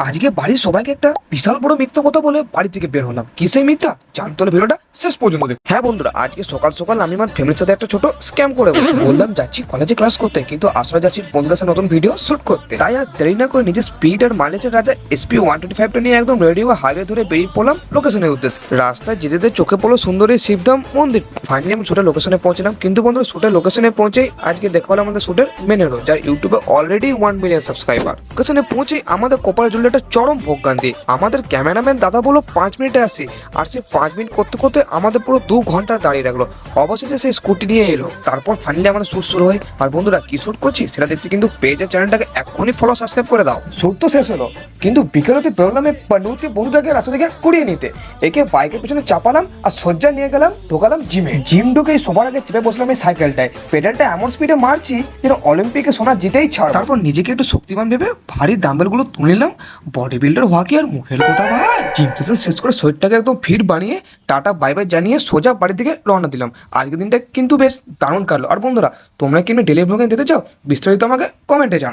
আজকে বাড়ির সবাইকে একটা বিশাল বড় মিথ্যা কথা বলে বাড়ি থেকে বের হলাম। কি সেই মিথ্যা জানতে হলে ভিডিওটা শেষ পর্যন্ত দেখুন। হ্যাঁ বন্ধুরা, আজকে সকাল সকাল আমি আমার ফ্যামিলির সাথে একটা ছোট স্ক্যাম করে বললাম যাচ্ছি কলেজে ক্লাস করতে, কিন্তু আসলে যাচ্ছি বন্ধুদের সাথে নতুন ভিডিও শুট করতে। তাই আর দেরি না করে নিজের স্পিড আর মাইলেজের রাজা SP 125টা নিয়ে একদম রেডি হয়ে হাইওয়ে ধরে বেরিয়ে পড়লাম লোকেশনের উদ্দেশ্যে। রাস্তায় যেতে যেতে চোখে পড়লো সুন্দরী শিবধাম মন্দির। ফাইনালি আমি শুটের লোকেশনে পৌঁছলাম, কিন্তু বন্ধুরা শুটের লোকেশনে পৌঁছেই আজকে দেখা হলো আমাদের শুটের মেন হিরো, যার ইউটিউবে অলরেডি 1 মিলিয়ন সাবস্ক্রাইবার। লোকেশনে পৌঁছে আমাদের কপালে জুড়লে একটা চরম ভোগান্তি। আমাদের ক্যামেরাম্যান দাদা বললো 5 মিনিটে আসি, আর সে 5 মিনিট করতে করতে আমাদের পুরো 2 ঘন্টা দাঁড়িয়ে রাখলো। অবশেষে সেই স্কুটি নিয়ে এলো। তারপর ফাইনালি আমাদের শুট শুরু হয়। আর বন্ধুরা কি শুট করছি সেটা দেখতে কিন্তু পেজের চ্যানেলটাকে এক্ষুনি ফলো সাবস্ক্রাইব করে দাও। শুট তো শেষ হলো, কিন্তু বিকেলতে বেরোলাম এই পান্ডুতি বন্ধুটাকে রাস্তা থেকে কুড়িয়ে নিতে। একে বাইকের পিছনে চাপালাম আর সজ্জা নিয়ে গেলাম, ঢোকালাম জিমে। জিম ঢুকে সবার আগে চেপে বসলাম এই সাইকেলটায়। পেডালটা এমন স্পিডে মারছি যেন অলিম্পিকে সোনা জিতেই ছাড়। তারপর নিজেকে একটু শক্তিমান ভেবে ভারী ডাম্বেলগুলো তুলে নিলাম। বডি বিল্ডার হওয়া কি আর মুখের কথা ভাই। জিম সেশন শেষ করে শরীরটাকে একদম ফিট বানিয়ে টাটা বাই বাই জানিয়ে সোজা বাড়ির দিকে রওনা দিলাম। আজকের দিনটা কিন্তু বেশ দারুণ কাটলো। আর বন্ধুরা তোমরা কি ডেলি ব্লগে দিতে চাও? বিস্তারিত আমাকে কমেন্টে জানাও।